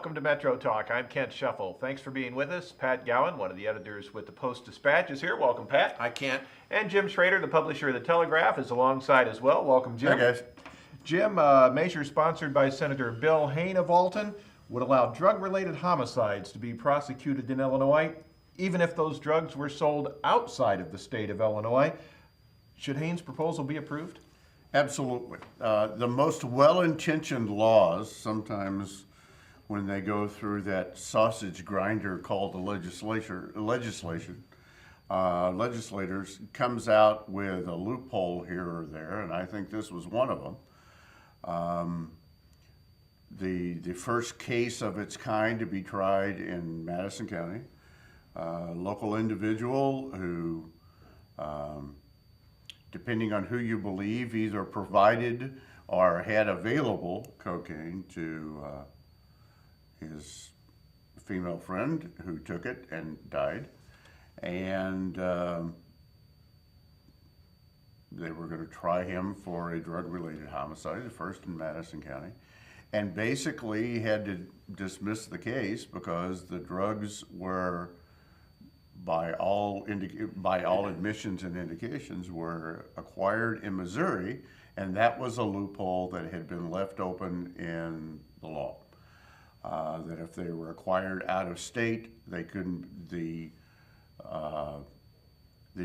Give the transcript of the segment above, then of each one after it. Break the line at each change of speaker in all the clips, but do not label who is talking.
Welcome to Metro Talk. I'm Kent Shuffle. Thanks for being with us. Pat Gowan, one of the editors with the Post-Dispatch, is here. Welcome, Pat.
Hi, Kent.
And Jim Schrader, the publisher of the Telegraph, is alongside as well. Welcome, Jim.
Hi, guys.
Jim, a measure sponsored by Senator Bill Hain of Alton would allow drug-related homicides to be prosecuted in Illinois, even if those drugs were sold outside of the state of Illinois. Should Hain's proposal be approved?
Absolutely. The most well-intentioned laws, sometimes when they go through that sausage grinder called the legislators comes out with a loophole here or there, and I think this was one of them. The first case of its kind to be tried in Madison County, local individual who, depending on who you believe, either provided or had available cocaine to his female friend who took it and died. And they were going to try him for a drug-related homicide, the first in Madison County. And basically had to dismiss the case because the drugs were, by all admissions and indications, were acquired in Missouri, and that was a loophole that had been left open in the law. That if they were acquired out of state, they couldn't. The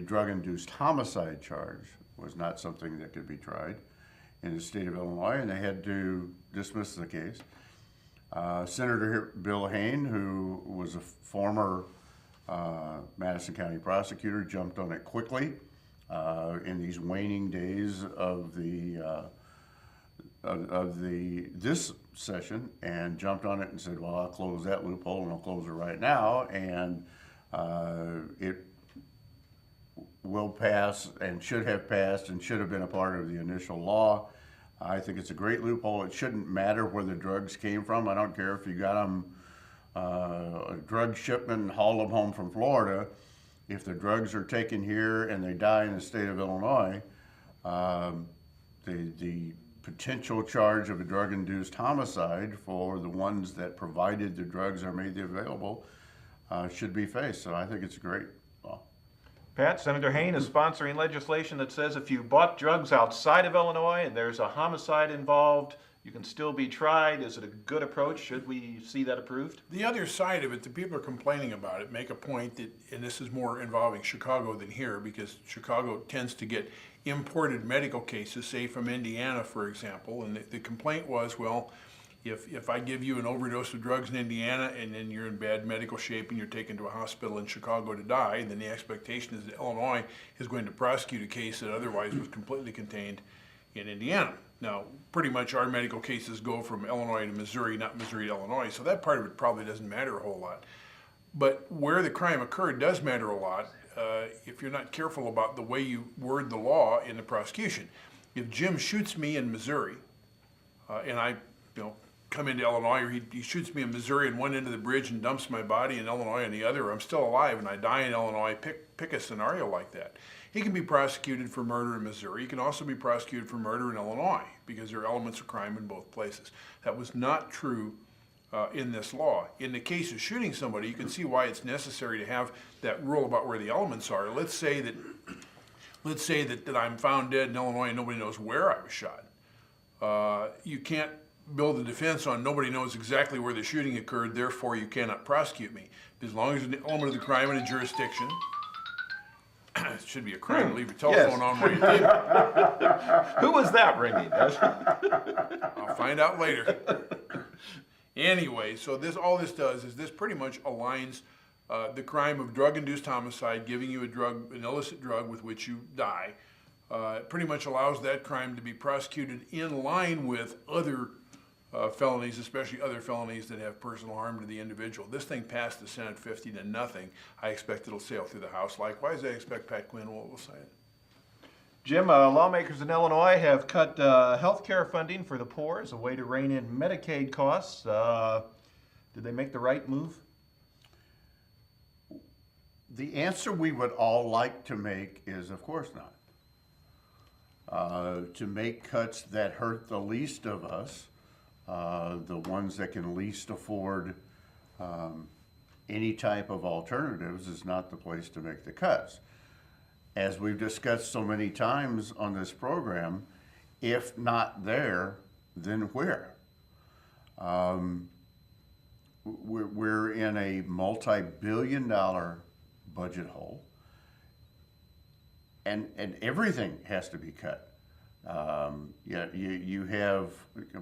drug-induced homicide charge was not something that could be tried in the state of Illinois, and they had to dismiss the case. Senator Bill Hain, who was a former Madison County prosecutor, jumped on it quickly in these waning days of this session, and jumped on it and said, well, I'll close that loophole and I'll close it right now, and it will pass and should have passed and should have been a part of the initial law. I think it's a great loophole. It shouldn't matter where the drugs came from. I don't care if you got them a drug shipment and hauled them home from Florida. If the drugs are taken here and they die in the state of Illinois, the potential charge of a drug-induced homicide for the ones that provided the drugs or made them available should be faced. So I think it's a great law.
Pat, Senator Hain is sponsoring legislation that says if you bought drugs outside of Illinois and there's a homicide involved, you can still be tried. Is it a good approach? Should we see that approved?
The other side of it, the people are complaining about it, make a point that, and this is more involving Chicago than here, because Chicago tends to get imported medical cases, say from Indiana, for example, and the complaint was, well, if I give you an overdose of drugs in Indiana and then you're in bad medical shape and you're taken to a hospital in Chicago to die, then the expectation is that Illinois is going to prosecute a case that otherwise was completely contained in Indiana. Now, pretty much our medical cases go from Illinois to Missouri, not Missouri to Illinois, so that part of it probably doesn't matter a whole lot. But where the crime occurred does matter a lot if you're not careful about the way you word the law in the prosecution. If Jim shoots me in Missouri and I come into Illinois, or he shoots me in Missouri in one end of the bridge and dumps my body in Illinois on the other, or I'm still alive and I die in Illinois, pick a scenario like that. He can be prosecuted for murder in Missouri. He can also be prosecuted for murder in Illinois because there are elements of crime in both places. That was not true in this law. In the case of shooting somebody, you can see why it's necessary to have that rule about where the elements are. Let's say that I'm found dead in Illinois and nobody knows where I was shot. You can't build a defense on nobody knows exactly where the shooting occurred, therefore you cannot prosecute me. As long as an element of the crime in a jurisdiction, it should be a crime to leave your telephone on while you're dead.
Who was that ringing?
I'll find out later. Anyway, so all this does is this pretty much aligns the crime of drug-induced homicide, giving you an illicit drug with which you die. It pretty much allows that crime to be prosecuted in line with other felonies, especially other felonies that have personal harm to the individual. This thing passed the Senate 50-0. I expect it'll sail through the House. Likewise, I expect Pat Quinn will sign it.
Jim, lawmakers in Illinois have cut health care funding for the poor as a way to rein in Medicaid costs. Did they make the right move?
The answer we would all like to make is, of course not. To make cuts that hurt the least of us the ones that can least afford any type of alternatives is not the place to make the cuts. As we've discussed so many times on this program, if not there, then where? We're in a multi-billion-dollar budget hole, and everything has to be cut. You have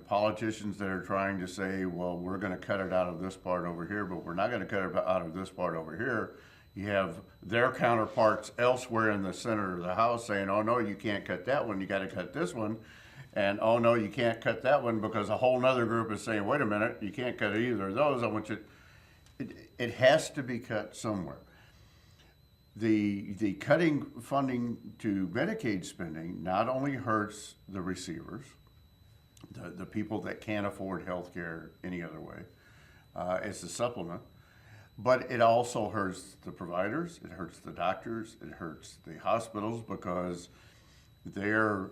politicians that are trying to say, well, we're going to cut it out of this part over here, but we're not going to cut it out of this part over here. You have their counterparts elsewhere in the Senate or the House saying, oh no, you can't cut that one, you got to cut this one. And oh no, you can't cut that one because a whole nother group is saying, wait a minute, you can't cut either of those. I want you. It has to be cut somewhere. The cutting funding to Medicaid spending not only hurts the receivers, the people that can't afford health care any other way, as a supplement, but it also hurts the providers, it hurts the doctors, it hurts the hospitals because their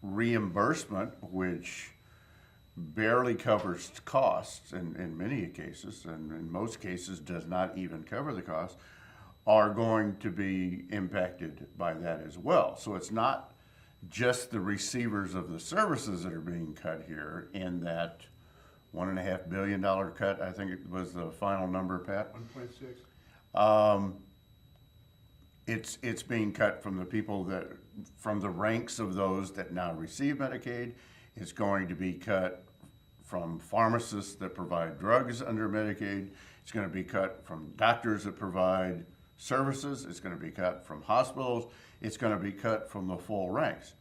reimbursement, which barely covers costs in many cases, and in most cases does not even cover the costs, are going to be impacted by that as well. So it's not just the receivers of the services that are being cut here in that $1.5 billion cut, I think it was the final number, Pat?
1.6.
It's being cut from the people from the ranks of those that now receive Medicaid. It's going to be cut from pharmacists that provide drugs under Medicaid. It's going to be cut from doctors that provide services. It's going to be cut from hospitals. It's going to be cut from the full ranks.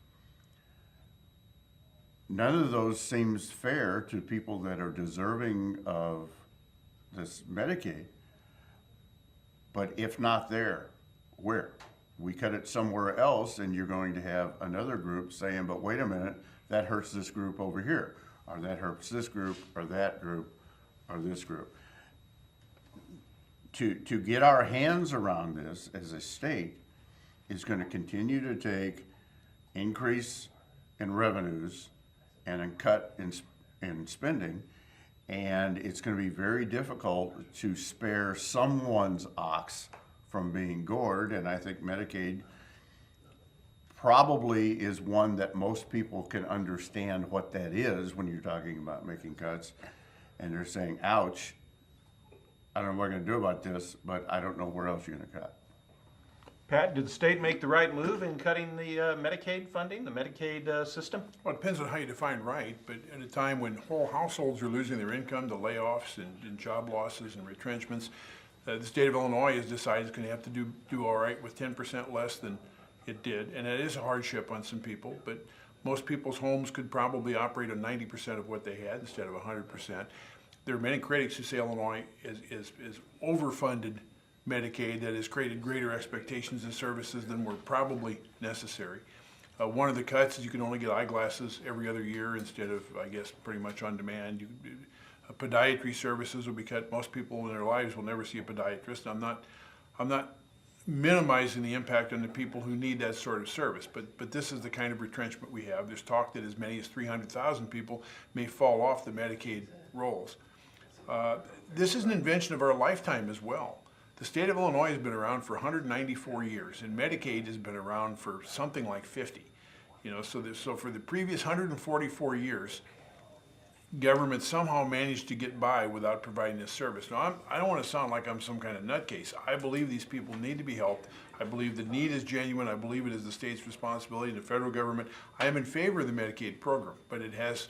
None of those seems fair to people that are deserving of this Medicaid. But if not there, where? We cut it somewhere else, and you're going to have another group saying, but wait a minute, that hurts this group over here, or that hurts this group, or that group, or this group. To get our hands around this as a state is going to continue to take increase in revenues and a cut in spending, and it's going to be very difficult to spare someone's ox from being gored, and I think Medicaid probably is one that most people can understand what that is when you're talking about making cuts, and they're saying, ouch, I don't know what we're going to do about this, but I don't know where else you're going to cut.
Pat, did the state make the right move in cutting the Medicaid funding, the Medicaid system?
Well, it depends on how you define right, but at a time when whole households are losing their income to layoffs and job losses and retrenchments, the state of Illinois has decided it's going to have to do all right with 10% less than it did. And it is a hardship on some people, but most people's homes could probably operate on 90% of what they had instead of 100%. There are many critics who say Illinois is overfunded Medicaid that has created greater expectations and services than were probably necessary. One of the cuts is you can only get eyeglasses every other year instead of, I guess, pretty much on demand. Podiatry services will be cut. Most people in their lives will never see a podiatrist. I'm not minimizing the impact on the people who need that sort of service, but this is the kind of retrenchment we have. There's talk that as many as 300,000 people may fall off the Medicaid rolls. This is an invention of our lifetime as well. The state of Illinois has been around for 194 years, and Medicaid has been around for something like 50. So for the previous 144 years, government somehow managed to get by without providing this service. Now, I don't want to sound like I'm some kind of nutcase. I believe these people need to be helped. I believe the need is genuine. I believe it is the state's responsibility, the federal government. I am in favor of the Medicaid program, but it has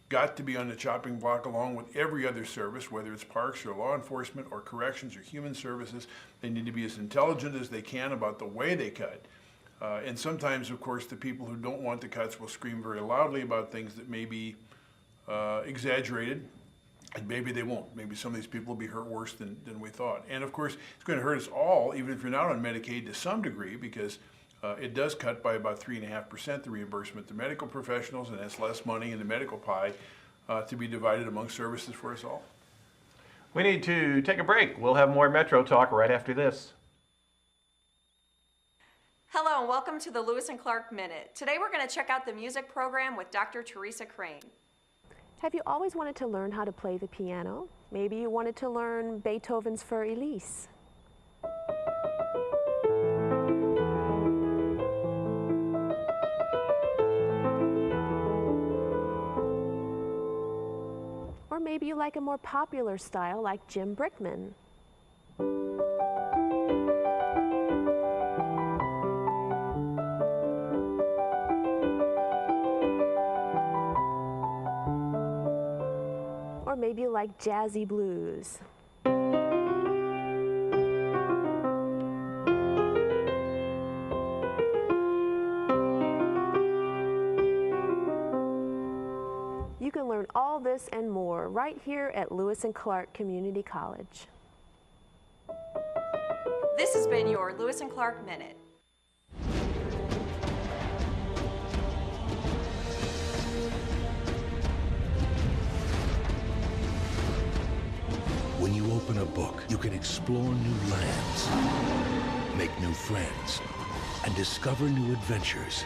got to be on the chopping block along with every other service, whether it's parks or law enforcement or corrections or human services. They need to be as intelligent as they can about the way they cut. And sometimes, of course, the people who don't want the cuts will scream very loudly about things that may be exaggerated, and maybe they won't. Maybe some of these people will be hurt worse than we thought. And of course, it's going to hurt us all, even if you're not on Medicaid to some degree, because it does cut by about 3.5% the reimbursement to medical professionals, and that's less money in the medical pie to be divided among services for us all.
We need to take a break. We'll have more Metro Talk right after this.
Hello and welcome to the Lewis and Clark Minute. Today we're going to check out the music program with Dr. Teresa Crane.
Have you always wanted to learn how to play the piano? Maybe you wanted to learn Beethoven's Für Elise. Or maybe you like a more popular style like Jim Brickman. Or maybe you like jazzy blues. You can learn all this and more right here at Lewis and Clark Community College.
This has been your Lewis and Clark Minute.
When you open a book, you can explore new lands, make new friends, and discover new adventures.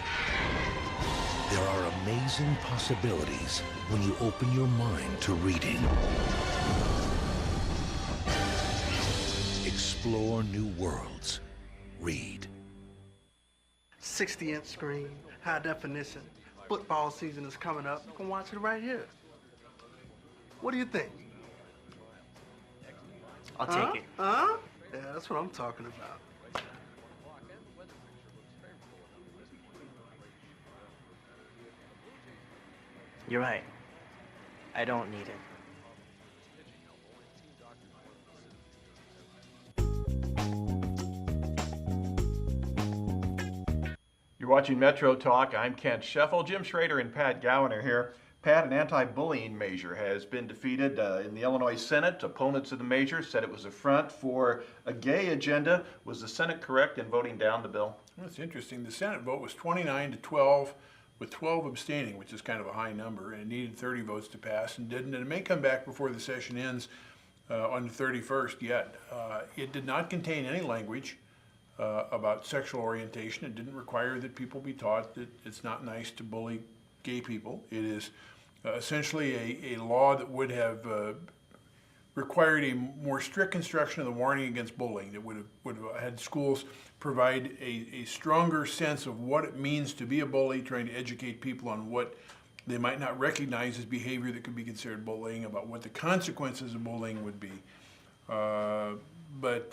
There are amazing possibilities when you open your mind to reading. Explore new worlds. Read.
60-inch screen, high definition. Football season is coming up. You can watch it right here. What do you think?
I'll take it.
Huh? Yeah, that's what I'm talking about.
You're right. I don't need it.
You're watching Metro Talk. I'm Kent Scheffel. Jim Schrader and Pat Gowan are here. Pat, an anti-bullying measure has been defeated in the Illinois Senate. Opponents of the measure said it was a front for a gay agenda. Was the Senate correct in voting down the bill?
Well, that's interesting. The Senate vote was 29-12, with 12 abstaining, which is kind of a high number, and it needed 30 votes to pass and didn't. And it may come back before the session ends on the 31st yet. It did not contain any language about sexual orientation. It didn't require that people be taught that it's not nice to bully gay people. It is essentially a law that would have required a more strict construction of the warning against bullying, that would have had schools provide a stronger sense of what it means to be a bully, trying to educate people on what they might not recognize as behavior that could be considered bullying, about what the consequences of bullying would be. But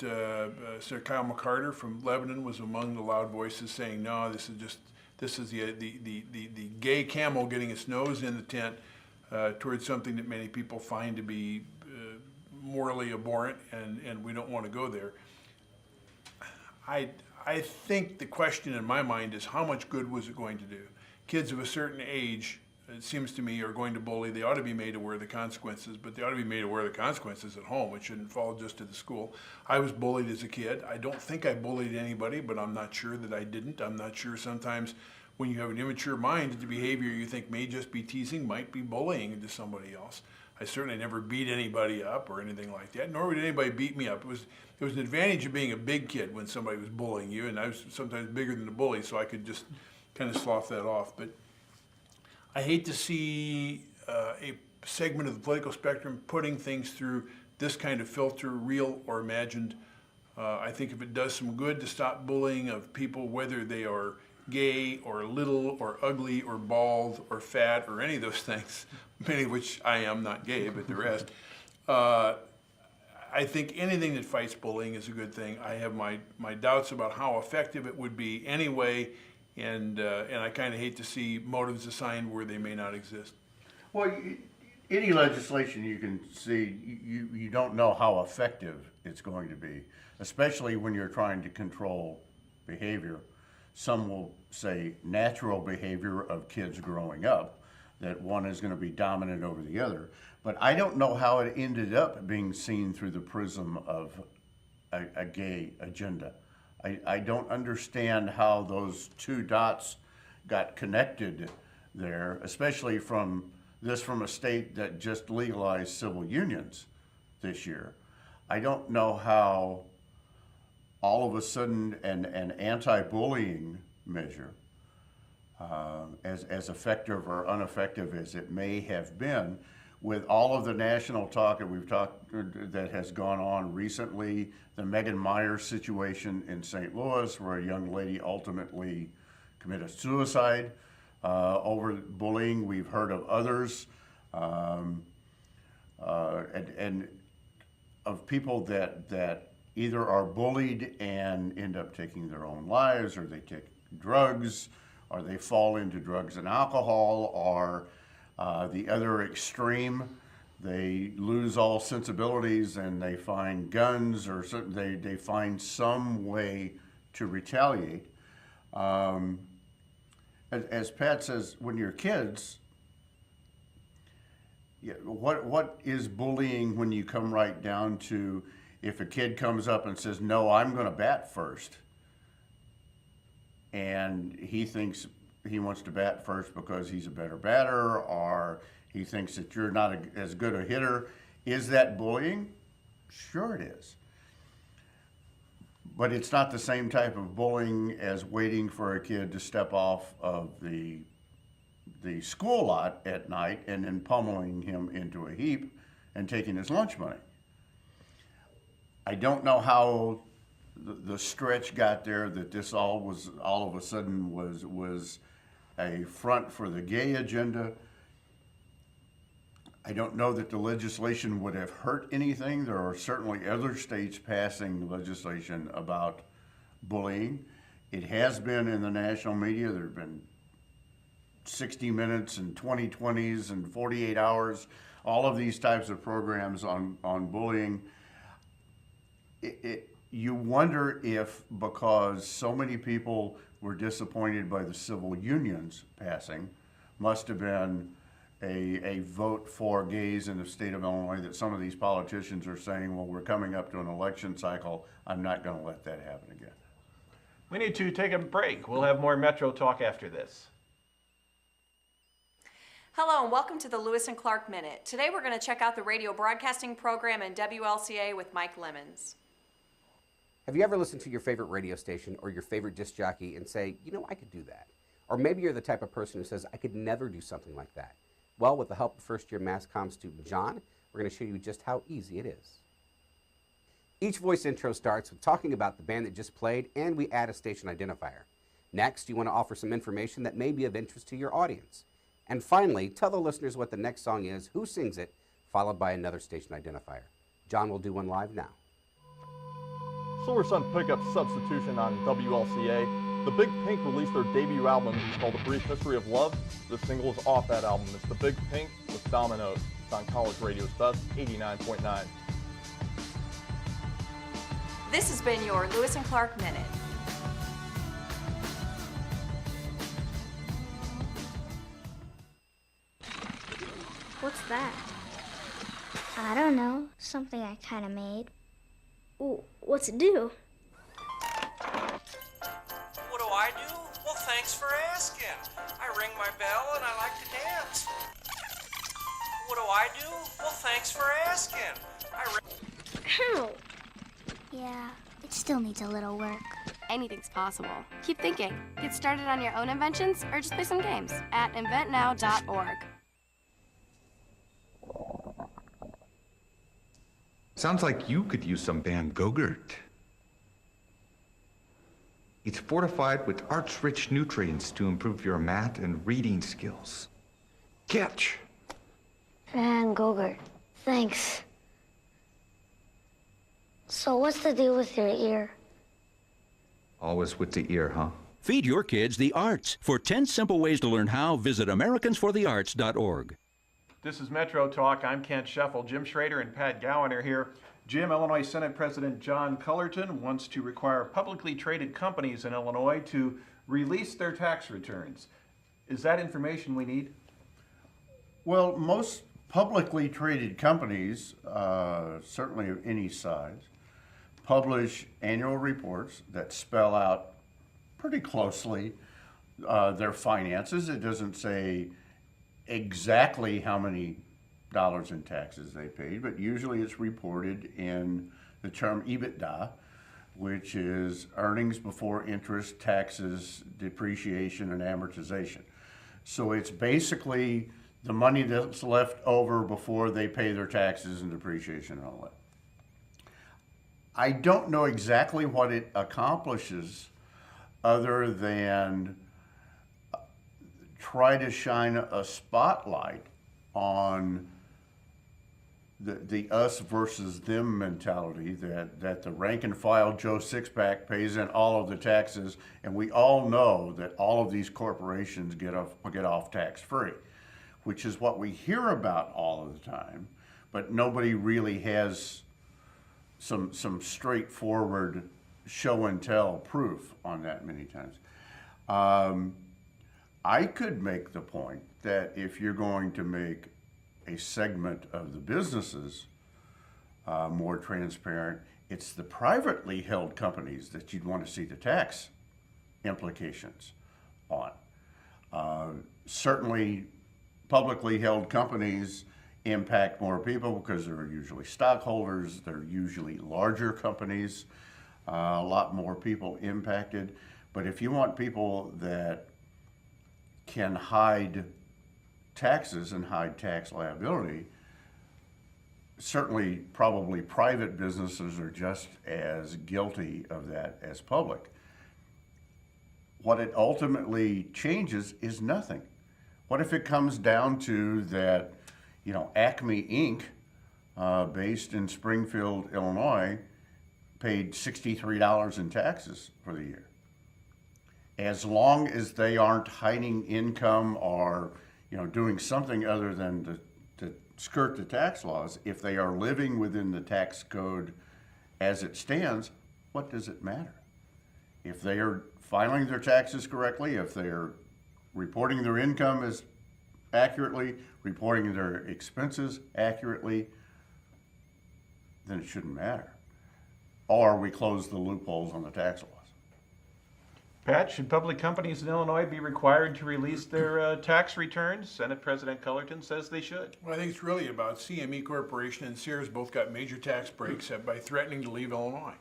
Sir Kyle McCarter from Lebanon was among the loud voices saying, no, this is the gay camel getting its nose in the tent towards something that many people find to be morally abhorrent, and we don't want to go there. I think the question in my mind is, how much good was it going to do? Kids of a certain age, it seems to me, are going to bully. They ought to be made aware of the consequences, but they ought to be made aware of the consequences at home. It shouldn't fall just to the school. I was bullied as a kid. I don't think I bullied anybody, but I'm not sure that I didn't. I'm not sure sometimes when you have an immature mind, the behavior you think may just be teasing might be bullying to somebody else. I certainly never beat anybody up or anything like that, nor would anybody beat me up. It was an advantage of being a big kid when somebody was bullying you, and I was sometimes bigger than the bully, so I could just kind of slough that off. But I hate to see a segment of the political spectrum putting things through this kind of filter, real or imagined. I think if it does some good to stop bullying of people, whether they are gay or little or ugly or bald or fat or any of those things, many of which I am, not gay, but the rest, I think anything that fights bullying is a good thing. I have my doubts about how effective it would be anyway, and I kind of hate to see motives assigned where they may not exist.
Well, any legislation you can see, you don't know how effective it's going to be, especially when you're trying to control behavior. Some will say natural behavior of kids growing up, that one is going to be dominant over the other. But I don't know how it ended up being seen through the prism of a gay agenda. I don't understand how those two dots got connected there, especially from a state that just legalized civil unions this year. I don't know how all of a sudden an anti-bullying measure, as effective or ineffective as it may have been, with all of the national talk that has gone on recently, the Megan Myers situation in St. Louis, where a young lady ultimately committed suicide over bullying. We've heard of others, and of people that either are bullied and end up taking their own lives, or they take drugs, or they fall into drugs and alcohol, or the other extreme, they lose all sensibilities and they find guns, or they find some way to retaliate. As Pat says, when you're kids, what is bullying when you come right down to, if a kid comes up and says, no, I'm going to bat first, and he thinks he wants to bat first because he's a better batter, or he thinks that you're not as good a hitter. Is that bullying? Sure it is. But it's not the same type of bullying as waiting for a kid to step off of the school lot at night and then pummeling him into a heap and taking his lunch money. I don't know how the stretch got there, that this all of a sudden was a front for the gay agenda. I don't know that the legislation would have hurt anything. There are certainly other states passing legislation about bullying. It has been in the national media. There have been 60 Minutes and 2020s and 48 Hours, all of these types of programs on bullying. You wonder if, because so many people were disappointed by the civil unions passing, must have been a vote for gays in the state of Illinois, that some of these politicians are saying, well, we're coming up to an election cycle, I'm not going to let that happen again.
We need to take a break. We'll have more Metro Talk after this.
Hello and welcome to the Lewis and Clark Minute. Today we're going to check out the radio broadcasting program in WLCA with Mike Lemons.
Have you ever listened to your favorite radio station or your favorite disc jockey and say, you know, I could do that? Or maybe you're the type of person who says, I could never do something like that. Well, with the help of first-year Mass Comm student John, we're going to show you just how easy it is. Each voice intro starts with talking about the band that just played, and we add a station identifier. Next, you want to offer some information that may be of interest to your audience. And finally, tell the listeners what the next song is, who sings it, followed by another station identifier. John will do one live now.
Silver Sun Pickup Substitution on WLCA. The Big Pink released their debut album called A Brief History of Love. This single is off that album. It's The Big Pink with Dominoes. It's on College Radio's Best 89.9.
This has been your Lewis and Clark Minute.
What's that? I don't know. Something I kind of made.
Ooh, what's it do?
What do I do? Well, thanks for asking. I ring my bell and I like to dance. What do I do? Well, thanks for asking.
How?
Yeah, it still needs a little work.
Anything's possible. Keep thinking. Get started on your own inventions or just play some games at inventnow.org.
Sounds like you could use some Van Gogurt. It's fortified with arch-rich nutrients to improve your math and reading skills. Catch!
Van Gogurt, thanks. So what's the deal with your ear?
Always with the ear, huh?
Feed your kids the arts. For 10 simple ways to learn how, visit AmericansForTheArts.org.
This is Metro Talk. I'm Kent Scheffel. Jim Schrader and Pat Gowan are here. Jim, Illinois Senate President John Cullerton wants to require publicly traded companies in Illinois to release their tax returns. Is that information we need?
Well, most publicly traded companies, certainly of any size, publish annual reports that spell out pretty closely their finances. It doesn't say exactly how many dollars in taxes they paid, but usually it's reported in the term EBITDA, which is earnings before interest, taxes, depreciation, and amortization. So it's basically the money that's left over before they pay their taxes and depreciation and all that. I don't know exactly what it accomplishes other than try to shine a spotlight on the us versus them mentality that the rank and file Joe Sixpack pays in all of the taxes, and we all know that all of these corporations get off tax free, which is what we hear about all of the time, but nobody really has some straightforward show and tell proof on that many times. I could make the point that if you're going to make a segment of the businesses more transparent, it's the privately held companies that you'd want to see the tax implications on. Certainly, publicly held companies impact more people because they're usually stockholders, they're usually larger companies, a lot more people impacted. But if you want people that can hide taxes and hide tax liability, certainly probably private businesses are just as guilty of that as public. What it ultimately changes is nothing. What if it comes down to that, Acme Inc., based in Springfield, Illinois, paid $63 in taxes for the year? As long as they aren't hiding income or doing something other than to skirt the tax laws, if they are living within the tax code as it stands, what does it matter? If they are filing their taxes correctly, if they are reporting their income as accurately, reporting their expenses accurately, then it shouldn't matter. Or we close the loopholes on the tax laws.
Pat, should public companies in Illinois be required to release their tax returns? Senate President Cullerton says they should.
Well, I think it's really about CME Corporation and Sears both got major tax breaks by threatening to leave Illinois.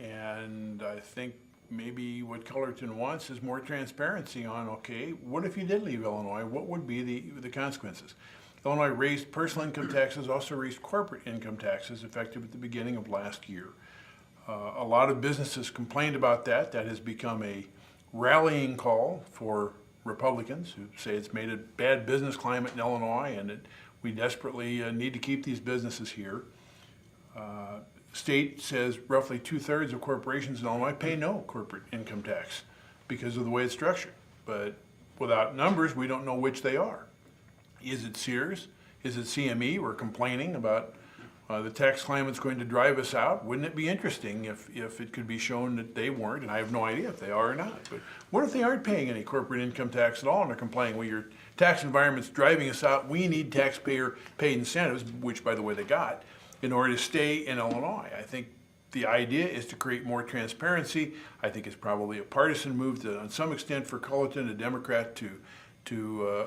And I think maybe what Cullerton wants is more transparency on, okay, what if you did leave Illinois? What would be the consequences? Illinois raised personal income taxes, also raised corporate income taxes effective at the beginning of last year. A lot of businesses complained about that. That has become a rallying call for Republicans who say it's made a bad business climate in Illinois and we desperately need to keep these businesses here. State says roughly 2/3 of corporations in Illinois pay no corporate income tax because of the way it's structured. But without numbers, we don't know which they are. Is it Sears? Is it CME? We're complaining about the tax climate's going to drive us out. Wouldn't it be interesting if it could be shown that they weren't, and I have no idea if they are or not, but what if they aren't paying any corporate income tax at all and they're complaining, well, your tax environment's driving us out, we need taxpayer-paid incentives, which, by the way, they got, in order to stay in Illinois. I think the idea is to create more transparency. I think it's probably a partisan move to, on some extent, for Cullerton, a Democrat, to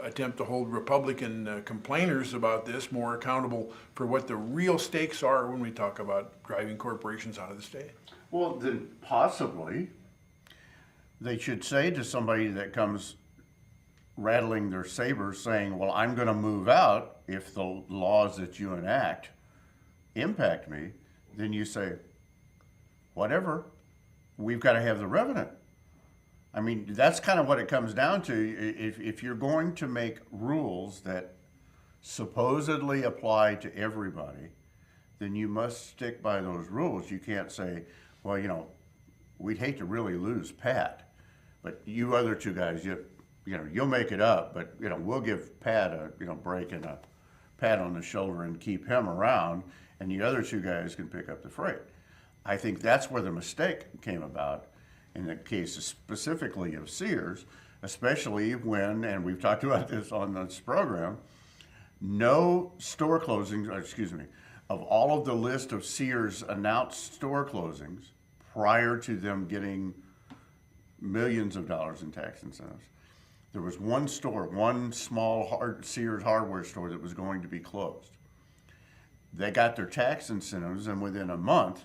attempt to hold Republican complainers about this more accountable for what the real stakes are when we talk about driving corporations out of the state.
Well, then possibly they should say to somebody that comes rattling their sabers saying, well, I'm going to move out if the laws that you enact impact me, then you say, whatever, we've got to have the revenue. I mean, that's kind of what it comes down to. If you're going to make rules that supposedly apply to everybody, then you must stick by those rules. You can't say, well, we'd hate to really lose Pat, but you other two guys, you'll make it up, but we'll give Pat a break and a pat on the shoulder and keep him around, and the other two guys can pick up the freight. I think that's where the mistake came about in the case specifically of Sears, especially when, and we've talked about this on this program, no store closings, of all of the list of Sears announced store closings prior to them getting millions of dollars in tax incentives, there was one store, one small Sears hardware store that was going to be closed. They got their tax incentives, and within a month,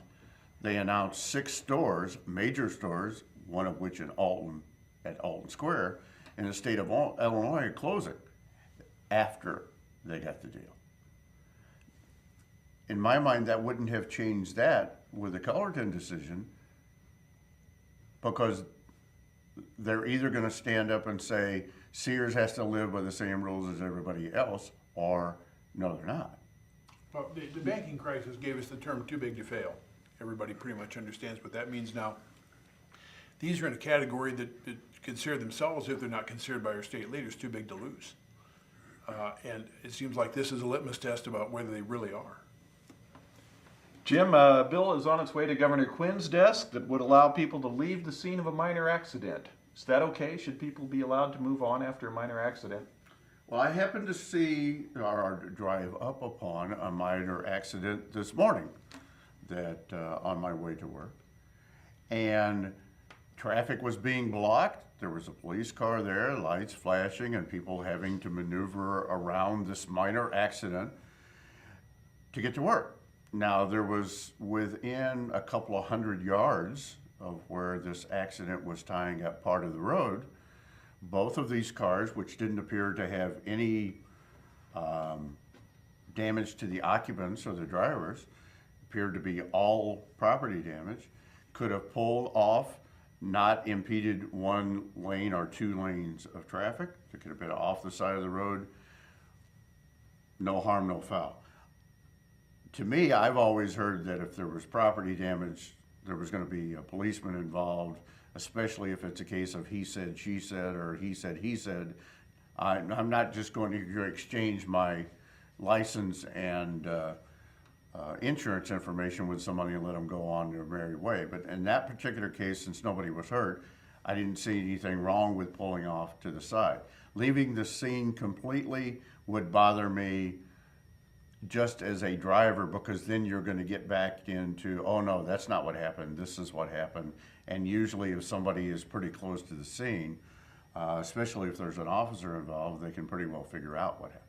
they announced 6 stores, major stores, one of which in Alton, at Alton Square, in the state of Illinois, closing. after they got the deal. In my mind, that wouldn't have changed that with the Cullerton decision, because they're either going to stand up and say Sears has to live by the same rules as everybody else, or no, they're not.
Well, the banking crisis gave us the term too big to fail. Everybody pretty much understands what that means now. These are in a category that consider themselves, if they're not considered by our state leaders, too big to lose. And it seems like this is a litmus test about whether they really are.
Jim, a bill is on its way to Governor Quinn's desk that would allow people to leave the scene of a minor accident. Is that okay? Should people be allowed to move on after a minor accident?
Well, I happened to see or drive up upon a minor accident this morning that on my way to work, and traffic was being blocked. There was a police car there, lights flashing, and people having to maneuver around this minor accident to get to work. Now, there was within a couple of 100 yards of where this accident was tying up part of the road, both of these cars, which didn't appear to have any damage to the occupants or the drivers, appeared to be all property damage, could have pulled off, not impeded one lane or two lanes of traffic. They could have been off the side of the road. No harm, no foul. To me, I've always heard that if there was property damage, there was going to be a policeman involved, especially if it's a case of he said, she said, or he said. I'm not just going to exchange my license and insurance information with somebody and let them go on their merry way. But in that particular case, since nobody was hurt, I didn't see anything wrong with pulling off to the side. Leaving the scene completely would bother me just as a driver, because then you're going to get back into, oh no, that's not what happened, this is what happened. And usually if somebody is pretty close to the scene, especially if there's an officer involved, they can pretty well figure out what happened.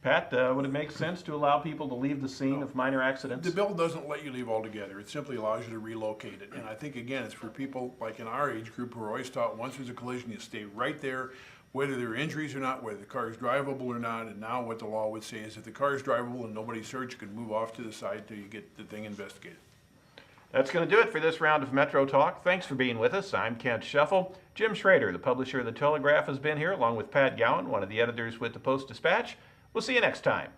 Pat, would it make sense to allow people to leave the scene of minor accidents?
The bill doesn't let you leave altogether. It simply allows you to relocate it. And I think, again, it's for people like in our age group who are always taught once there's a collision, you stay right there, whether there are injuries or not, whether the car is drivable or not. And now what the law would say is if the car is drivable and nobody's hurt, you can move off to the side until you get the thing investigated.
That's going to do it for this round of Metro Talk. Thanks for being with us. I'm Kent Scheffel. Jim Schrader, the publisher of the Telegraph, has been here, along with Pat Gowan, one of the editors with the Post-Dispatch. We'll see you next time.